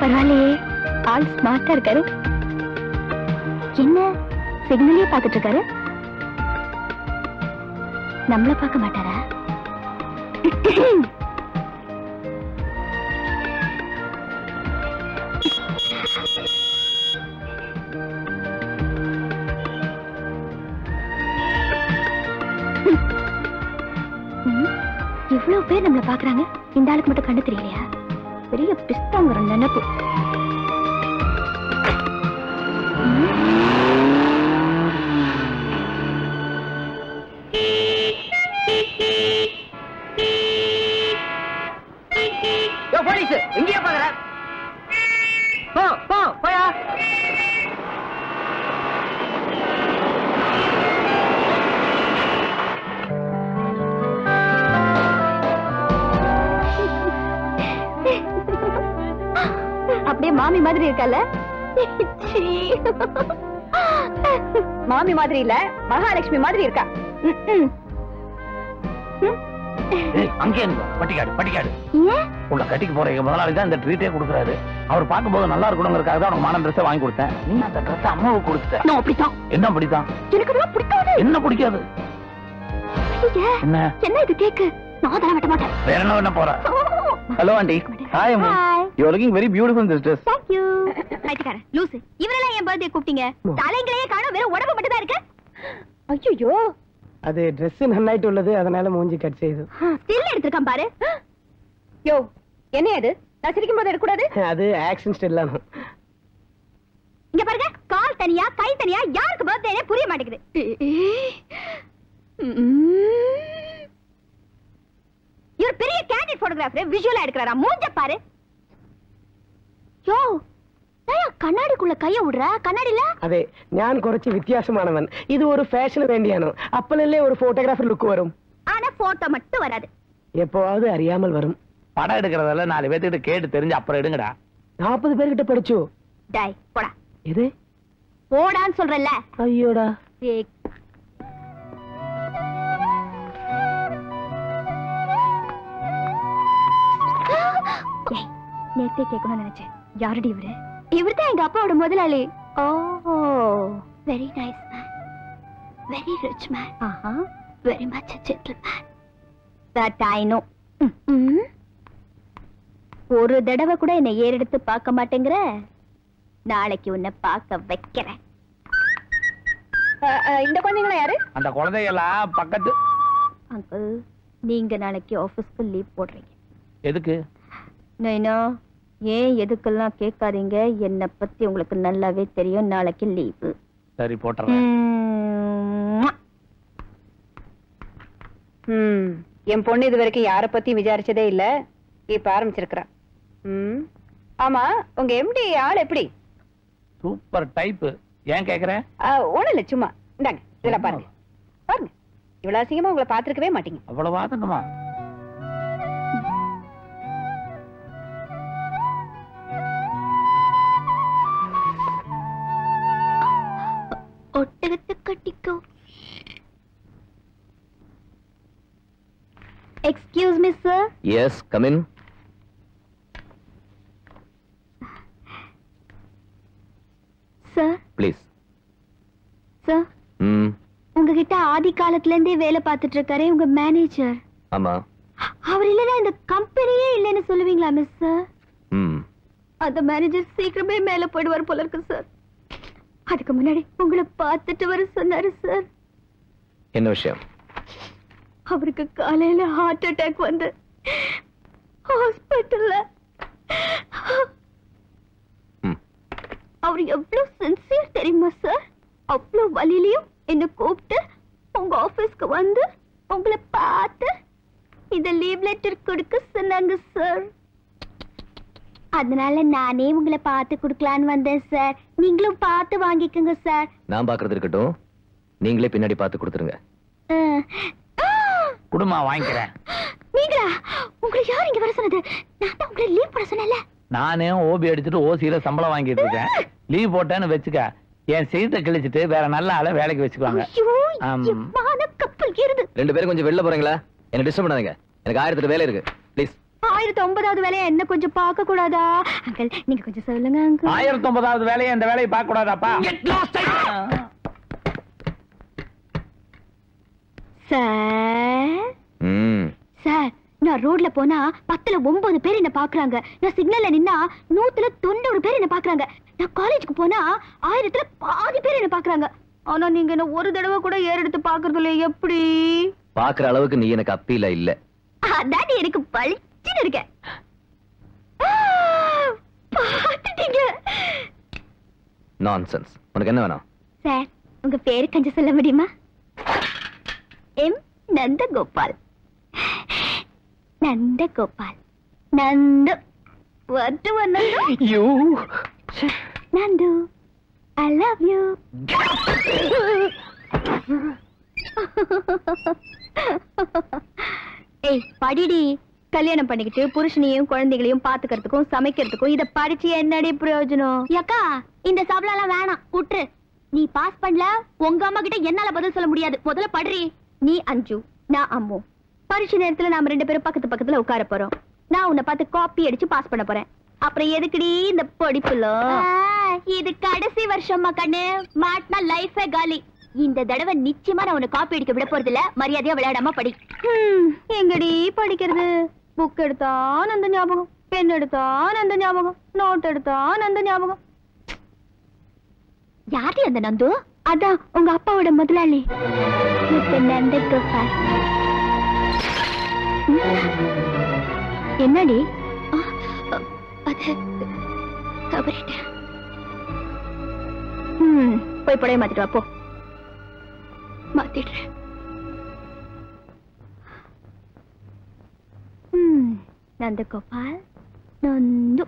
பரவாயில்லையே, ஆள் ஸ்மார்ட்டா இருக்காரு. என்ன சிக்னலே பார்த்துட்டு இருக்காரு? நம்மள பார்க்க மாட்டாரா? இவ்வளவு பேர் நம்மள பாக்குறாங்க, இந்த ஆளுக்கு மட்டும் கண்டு தெரியலையா? பெரிய பிஸ்தாங்கிற நினைப்பு. போலீஸ் எங்கேயா பாக்குற? போ போ போயா. அப்படியே மாமி மாதிரி இருக்கல? மாமி மாதிரி இல்ல, மகாலட்சுமி மாதிரி இருக்கா. அங்கே பட்டிக்காடு பட்டிக்காடு உள்ள கட்டிக்கு போற முதலாளி தான் இந்த ட்ரீட்டே கொடுக்குறாரு. அவர் பார்க்கும்போது நல்லா இருக்கணுங்கிறதுக்காக தான் உனக்கு மாடர்ன் ட்ரெஸ் வாங்கி கொடுத்தேன். நீ அந்த ட்ரெஸ் அம்மாவுக்கு கொடுத்துட்ட. அப்படித்தான். என்ன அப்படித்தான்? எனக்கு பிடிக்காது. என்ன பிடிக்காது? என்ன என்ன இது கேக்கு? நான் அதெல்லாம் வெட்ட மாட்டேன். வேற என்ன பண்ண போற? Hello aunty. ஹாய் அம்மா. You are looking very beautiful in this dress. Thank you. ரைட்கார லூசு. இவரெல்லாம் ஏன் பர்த்டே கூப்பிட்டீங்க? தலைங்களையே காணோம், வெறும் உடம்பு மட்டும் தான் இருக்கு. ஐயோ, அது Dress நன்னாயிட்டு உள்ளது, அதனால மூஞ்சி கட் செய்து. ஸ்டில் எடுத்துர்க்கான் பாரு. யோ, என்ன இது? நான் சிரிக்கும் போது எடுக்க கூடாது. அது ஆக்ஷன் ஸ்டில் தான். இங்க பாருங்க, கால் தனியா கை தனியா, யாருக்கு பர்த்டேனே புரிய மாட்டேங்குது. இவர் பெரிய கேண்டிட் போட்டோகிராஃபர், விஷுவலா எடுக்கறாரா? மூஞ்ச பாரு. யோ, கண்ணாடிக்குள்ள கைய விடுற, கண்ணாடில அதே நான் കുറച്ച് வித்தியாசமானவன். இது ஒரு ஃபேஷன் வேண்டியானோ, அப்பளல்லே ஒரு போட்டோகிராஃபர் லுக் வரும். ஆனா போட்டோ மட்டும் வராது, எப்போவாவது அறியாமல் வரும். படம் எடுக்கிறதால 4 பேர்கிட்ட கேட்டு தெரிஞ்சு அப்புறம் எடுங்கடா. 40 பேர்கிட்ட படிச்சோ? டேய் போடா. எது போடான்னு சொல்றல? ஐயோடா. நேத்தே கேட்கணும்னு நினைச்சேன். யாருடி இவரு? இவர்தான் எங்க அப்பாவோட முதலாளி. Oh, very nice man, very rich man, very much gentleman. That I know. ஒரு தடவை கூட என்னை ஏறெடுத்து பார்க்க மாட்டேங்கிற, நாளைக்கு உன்னை பார்க்க வைக்கிறேன். இந்த குழந்தைங்களா யாரு? அந்த குழந்தைகளா பக்கத்து. அங்கிள், நீங்க நாளைக்கு ஆபீஸ்க்கு லீவ் போடுறீங்க. எதுக்கு? நைனா, ஏன் எதுக்கெல்லாம் கேட்காதீங்க, என்னை பத்தி உங்களுக்கு நல்லாவே தெரியும். நாளைக்கு லீவு. சரி போட்டுறேன். என் பொண்ணு இது வரைக்கும் யார பத்தி விசாரிச்சதே இல்ல, இப்ப ஆரம்பிச்சிருக்கா. ஆமா, உங்க எம்டி ஆள் எப்படி? Super type. ஏன் கேக்குற? ஒண்ணு இல்ல, சும்மா இந்தாங்க இதெல்லாம் பாருங்க. பாருங்க, இவ்வளவு அசிங்கமா உங்களை பாத்துருக்கவே மாட்டீங்க. அவ்வளவு வாதங்கமா? ஒட்டகத்தை கட்டிக்கோ. Excuse me sir. Yes, come in. Sir please. Sir, உங்ககிட்ட ஆதி காலத்துல இருந்தே வேலை பார்த்துட்டு இருக்காரே உங்க மேனேஜர். ஆமா. அவர் இல்லைன்னா இந்த கம்பெனியே இல்லைன்னு சொல்லுவீங்களா மிஸ் சார்? அந்த மேனேஜர் சீக்கிரமே மேல போயிடுவார் போல இருக்கு சார். அதுக்கு முன்னாடி உங்களை பார்த்துட்டு வர சொன்னாரு சார். என்ன விஷயம்? அவருக்கு காலையில ஹார்ட் அட்டாக் வந்து ஹாஸ்பிட்டல்ல. அவர் எவ்வளவு சின்சியர் தெரியுமா சார்? அவ்வளவு வலியிலையும் என்ன கூப்பிட்டு உங்க ஆபீஸ்க்கு வந்து உங்களை பார்த்து இந்த லீவ் லெட்டர் கொடுக்க சொன்னாங்க சார். அதனால நானே உங்களை பார்த்து கொடுக்கலான்னு வந்தேன் சார். நீங்களும் பார்த்து வாங்கிக்கோங்க சார். நான் பாக்குறது இருக்கட்டும், நீங்களே பின்னாடி பார்த்து கொடுத்துருங்க. குடுமா வாங்கிக்கிறேன். நீங்களா? உங்களை யார் இங்க வர சொன்னது? நான் தான் உங்களை லீவ் போட சொன்னேன்ல. நானே ஓபி அடிச்சுட்டு ஓசியில சம்பளம் வாங்கிட்டு இருக்கேன். லீவ் போட்டேன்னு வச்சுக்க, என் சீட்டை கிழிச்சிட்டு வேற நல்ல ஆளை வேலைக்கு வச்சுக்குவாங்க. ஐயோ, எம்மான கப்பல் ஏறுது. 2 பேரும் கொஞ்சம் வெளில போறீங்களா? என்ன டிஸ்டர்ப் பண்ணாதீங்க, எனக்கு 1008 வேலை இருக்கு. ப்ளீஸ். 1009வது வேலையை என்ன கொஞ்சம் பார்க்க கூடாதா? அங்கிள் நீங்க கொஞ்சம் சொல்லுங்க அங்கிள். 1009வது வேலையை இந்த வேலையை பார்க்க கூடாதாப்பா? சார் ம். சார், நான் ரோட்ல போனா 10ல 9 பேர் என்ன பாக்குறாங்க. நான் சிக்னல்ல நின்னா 100ல 90 பேர் என்ன பாக்குறாங்க. நான் காலேஜுக்கு போனா 1000ல பாதி பேர் என்ன பாக்குறாங்க. ஆனா நீங்க என்ன ஒரு தடவை கூட ஏறெடுத்து பாக்குறது இல்ல. எப்படி? பாக்குற அளவுக்கு நீ எனக்கு அப்பீல இல்ல. அதான் எனக்கு பளிச்சுன்னு இருக்க. பாத்துட்டீங்க. நான்சென்ஸ். உனக்கு என்ன வேணும்? சார், உங்க பேரு கொஞ்சம் சொல்ல முடியுமா? M Nandagopal. Nandagopal. Nandu. What one Nandu? You. Nandu, I love you. ஏய் படிடி. கல்யாணம் பண்ணிக்கிட்டு புருஷனையும் குழந்தைகளையும் பாத்துக்கிறதுக்கும் சமைக்கிறதுக்கும் இத படிச்சு என்னடி பிரயோஜனம்? அக்கா, இந்த சபளம்லாம் வேணாம், விட்டுரு. நீ பாஸ் பண்ணல, உங்க அம்மா கிட்ட என்னால பதில் சொல்ல முடியாது. முதல்ல படுறி. நீ அஞ்சு, நான் அம்மு. பரீட்சை நேரத்துல நாம 2 பேரும் பக்கத்து பக்கத்துல உட்கார போறோம். நான் உன்னை பார்த்து காப்பி அடிச்சு பாஸ் பண்ண போறேன். அப்புறம் எதுக்குடி இந்த படிப்புல? இது கடைசி வருஷமா கண்ணு. மாட்டினா லைஃபே காலி. இந்த தடவை நிச்சயமா நான் உன்னை காப்பி அடிக்க விட போறது இல்ல. மரியாதையா விளையாடாம படி. எங்கடி படிக்கிறது? புக் எடுத்தா அந்த ஞாபகம், பென் எடுத்தா அந்த ஞாபகம், நோட் எடுத்தா அந்த ஞாபகம். யாரு அந்த நந்து? அதான் உங்க அப்பாவோட முதலாளி மிஸ்டர் நந்தகோபால். என்னடி? அது தவறிட்டேன். போய் படைய மாத்திட்டு வா போ. மாத்திடுறேன். நந்தகோபால் நந்து.